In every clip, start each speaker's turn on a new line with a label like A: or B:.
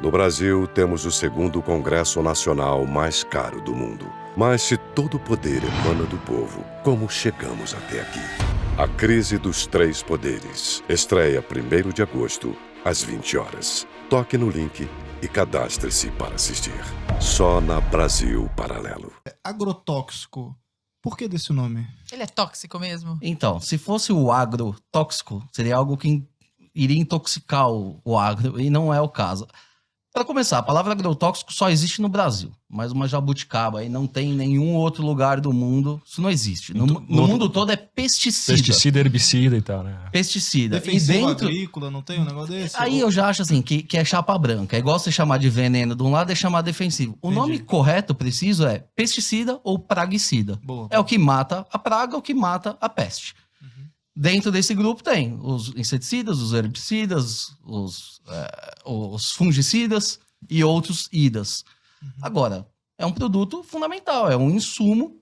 A: No Brasil, temos o segundo Congresso Nacional mais caro do mundo. Mas se todo o poder emana do povo, como chegamos até aqui? A Crise dos Três Poderes. Estreia 1º de agosto, às 20 horas. Toque no link e cadastre-se para assistir. Só na Brasil Paralelo.
B: Agrotóxico. Por que desse nome?
C: Ele é tóxico mesmo?
D: Então, se fosse o agrotóxico, seria algo que iria intoxicar o agro, e não é o caso. Para começar, a palavra agrotóxico só existe no Brasil, mas uma jabuticaba aí não tem em nenhum outro lugar do mundo, isso não existe. No mundo todo é pesticida.
E: Pesticida, herbicida e tal, né?
D: Pesticida.
B: Defensivo
D: e dentro
B: agrícola, não tem um negócio desse?
D: Aí eu já acho assim, que é chapa branca. É igual você chamar de veneno de um lado e chamar defensivo. O nome correto, preciso, é pesticida ou praguicida.
B: Boa.
D: É o que mata a praga, o que mata a peste. Dentro desse grupo tem os inseticidas, os herbicidas, os fungicidas e outros idas. Agora, é um produto fundamental, é um insumo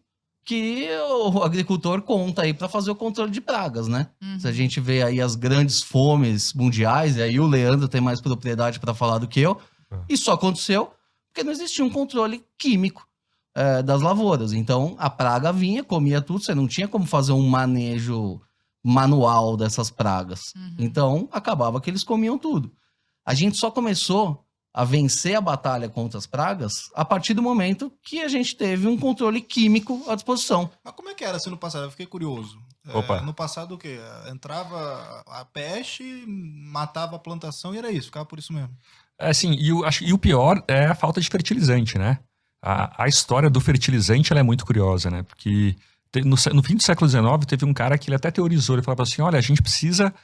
D: que o agricultor conta aí para fazer o controle de pragas, né? Se a gente vê aí as grandes fomes mundiais, e aí o Leandro tem mais propriedade para falar do que eu, isso só aconteceu porque não existia um controle químico das lavouras. Então, a praga vinha, comia tudo, você não tinha como fazer um manejo manual dessas pragas. Então, acabava que eles comiam tudo. A gente só começou a vencer a batalha contra as pragas a partir do momento que a gente teve um controle químico à disposição.
B: Mas como é que era assim no passado? Eu fiquei curioso.
E: Opa.
B: No passado o quê? Entrava a peste, matava a plantação e era isso, ficava por isso mesmo.
E: Assim, e o pior é a falta de fertilizante, né? A história do fertilizante ela é muito curiosa, né? Porque no fim do século XIX teve um cara que ele até teorizou, ele falava assim, olha, a gente precisa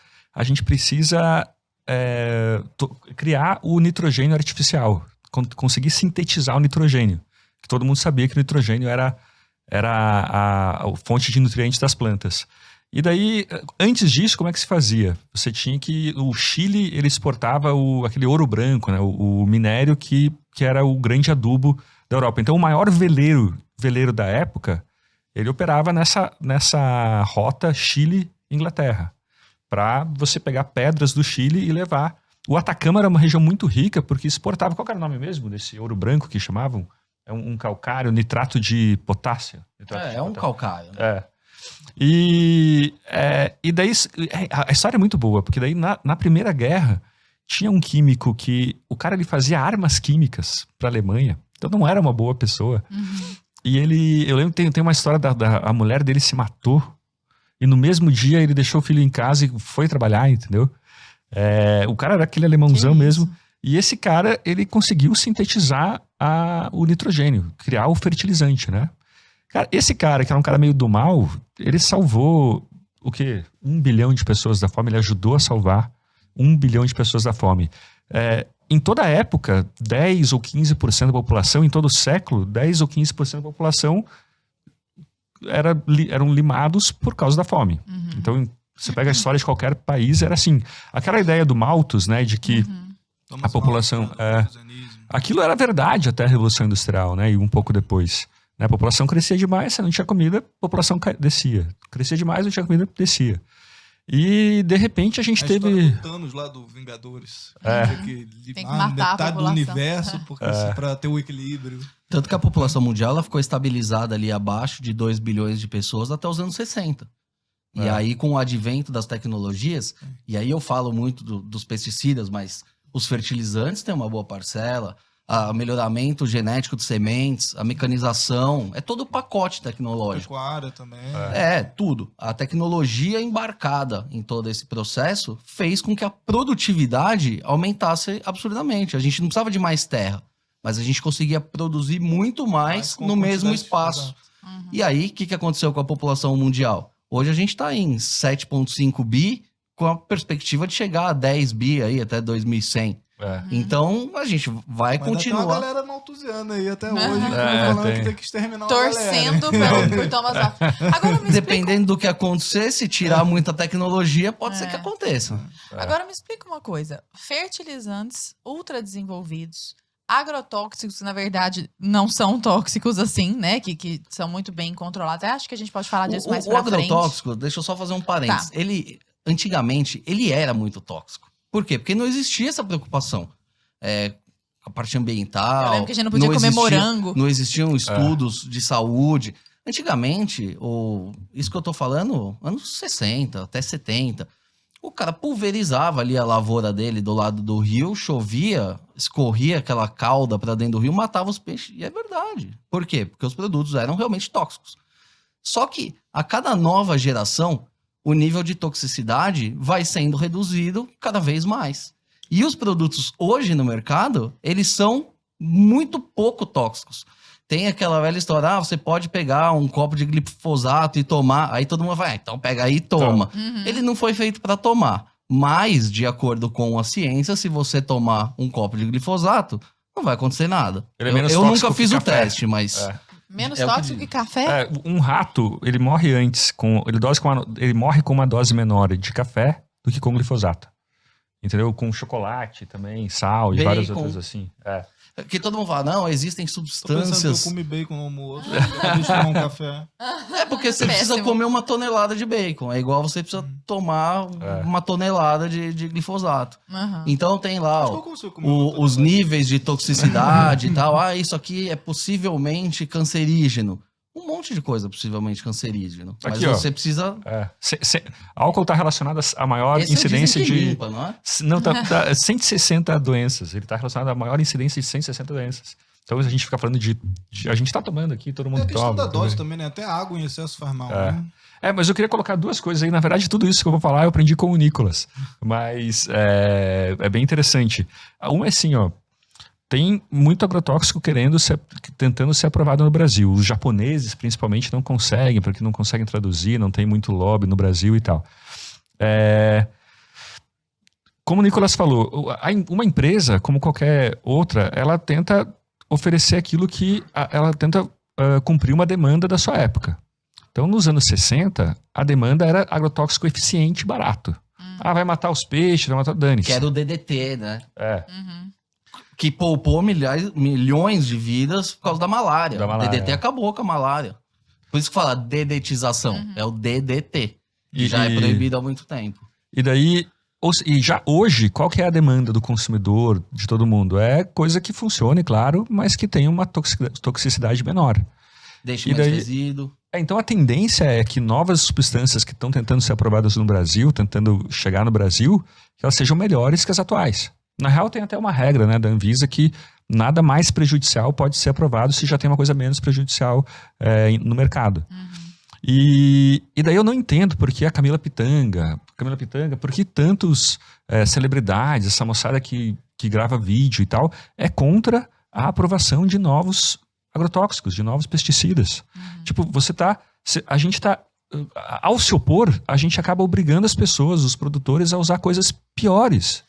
E: criar o nitrogênio artificial, conseguir sintetizar o nitrogênio, que todo mundo sabia que o nitrogênio era a fonte de nutrientes das plantas. E daí, antes disso, como é que se fazia? Você tinha que... O Chile, ele exportava aquele ouro branco, né? O minério que era o grande adubo da Europa. Então, o maior veleiro da época, ele operava nessa rota Chile-Inglaterra, para você pegar pedras do Chile e levar. O Atacama era uma região muito rica, porque exportava... Qual era o nome mesmo desse ouro branco que chamavam? É um calcário, nitrato de potássio.
D: É um calcário.
E: Né? E daí a história é muito boa, porque daí na Primeira Guerra tinha um químico que... O cara ele fazia armas químicas para a Alemanha, então não era uma boa pessoa. E eu lembro que tem uma história a mulher dele se matou, e no mesmo dia ele deixou o filho em casa e foi trabalhar, entendeu? O cara era aquele alemãozão mesmo. E esse cara, ele conseguiu sintetizar o nitrogênio, criar o fertilizante, né? Cara, esse cara, que era um cara meio do mal, ele salvou, 1 bilhão de pessoas da fome, ele ajudou a salvar 1 bilhão de pessoas da fome. Em toda a época, 10 ou 15% da população, em todo o século, 10 ou 15% da população eram limados por causa da fome. Então, você pega a história de qualquer país, era assim. Aquela ideia do Malthus, né, de que a população... aquilo era verdade até a Revolução Industrial, né, e um pouco depois. Né, a população crescia demais, você não tinha comida, a população descia. Crescia demais, não tinha comida, descia. E, de repente, a gente teve...
B: do Thanos lá do Vingadores.
C: Tem que matar
B: metade
C: a
B: do
C: população.
B: Universo para ter o equilíbrio.
D: Tanto que a população mundial ela ficou estabilizada ali abaixo de 2 bilhões de pessoas até os anos 60. E aí, com o advento das tecnologias, e aí eu falo muito dos pesticidas, mas os fertilizantes têm uma boa parcela, o melhoramento genético de sementes, a mecanização, é todo o pacote tecnológico.
B: Pecuária também.
D: Tudo. A tecnologia embarcada em todo esse processo fez com que a produtividade aumentasse absurdamente. A gente não precisava de mais terra, mas a gente conseguia produzir muito mais no mesmo espaço. E aí, o que aconteceu com a população mundial? Hoje a gente está em 7,5 bi, com a perspectiva de chegar a 10 bi aí até 2100. Então, a gente vai continuar.
B: Tem uma galera malthusiana aí até hoje, falando que tem que exterminar
C: torcendo
B: a galera.
C: por Thomas Malthus. Agora me
D: Dependendo do que acontecer, se tirar muita tecnologia, pode ser que aconteça.
C: Agora me explica uma coisa. Fertilizantes ultra desenvolvidos, agrotóxicos, na verdade, não são tóxicos assim, né? Que são muito bem controlados. Até acho que a gente pode falar disso mais pra frente.
D: O agrotóxico, deixa eu só fazer um parênteses. Antigamente, ele era muito tóxico. Por quê? Porque não existia essa preocupação. a parte ambiental.
C: Eu lembro que a gente não podia comer morango.
D: Não existiam estudos de saúde. Antigamente, isso que eu tô falando, anos 60, até 70, o cara pulverizava ali a lavoura dele do lado do rio, chovia, escorria aquela cauda para dentro do rio, matava os peixes. E é verdade. Por quê? Porque os produtos eram realmente tóxicos. Só que a cada nova geração, o nível de toxicidade vai sendo reduzido cada vez mais. E os produtos hoje no mercado, eles são muito pouco tóxicos. Tem aquela velha história, você pode pegar um copo de glifosato e tomar, aí todo mundo vai, então pega aí e toma.
C: Uhum.
D: Ele não foi feito para tomar, mas de acordo com a ciência, se você tomar um copo de glifosato, não vai acontecer nada.
E: Ele é menos
D: eu
E: tóxico
D: nunca fiz
E: que
D: o
E: café.
D: teste, mas...
C: Menos
D: É o que
C: tóxico
D: diz.
C: que café?
E: Um rato, ele morre antes, ele morre com uma dose menor de café do que com glifosato. Entendeu? Com chocolate também, sal e várias
D: Bacon.
E: outras assim.
D: Que todo mundo fala, não, existem
B: Tô pensando
D: substâncias...
B: que eu comi bacon no almoço, depois de tomar um café.
D: É porque você precisa
C: Péssimo.
D: comer uma tonelada de bacon. É igual você precisa tomar uma tonelada de glifosato.
C: Aham.
D: Então tem lá
B: Acho que eu consigo comer uma
D: os
B: tonelada.
D: níveis de toxicidade e tal. Ah, isso aqui é possivelmente cancerígeno. Um monte de coisa possivelmente cancerígeno. Mas
E: Aqui, ó.
D: você precisa...
E: Álcool está relacionado a maior
D: Esse é o
E: incidência
D: dizem que
E: de.
D: limpa, não é?
E: Não, tá 160 doenças. Ele está relacionado à maior incidência de 160 doenças. Então a gente fica falando a gente está tomando aqui, todo
B: É
E: mundo
B: a questão
E: toma.
B: da dose também, né? Até água em excesso faz mal, né?
E: Mas eu queria colocar duas coisas aí. Na verdade, tudo isso que eu vou falar eu aprendi com o Nicolas. Mas é bem interessante. Uma é assim, ó. Tem muito agrotóxico tentando ser aprovado no Brasil. Os japoneses, principalmente, não conseguem, porque não conseguem traduzir, não tem muito lobby no Brasil e tal. Como o Nicolas falou, uma empresa, como qualquer outra, ela tenta oferecer aquilo que ela tenta cumprir uma demanda da sua época. Então, nos anos 60, a demanda era agrotóxico eficiente e barato. Vai matar os peixes, vai matar o dane-se.
D: Que era o DDT, né?
C: Uhum.
D: Que poupou milhões de vidas por causa da malária.
E: Da malária,
D: O DDT acabou com a malária. Por isso que fala dedetização. É o DDT. Que já é proibido há muito tempo.
E: E daí, e já hoje, qual que é a demanda do consumidor, de todo mundo? É coisa que funcione, claro, mas que tenha uma toxicidade menor.
D: Deixa
E: E
D: mais
E: daí-
D: resíduo.
E: Então a tendência é que novas substâncias que estão tentando ser aprovadas no Brasil, tentando chegar no Brasil, que elas sejam melhores que as atuais. Na real, tem até uma regra, né, da Anvisa que nada mais prejudicial pode ser aprovado se já tem uma coisa menos prejudicial no mercado. E daí eu não entendo por que a Camila Pitanga, por que tantos celebridades, essa moçada que grava vídeo e tal, é contra a aprovação de novos agrotóxicos, de novos pesticidas. Tipo, a gente tá, ao se opor, a gente acaba obrigando as pessoas, os produtores, a usar coisas piores.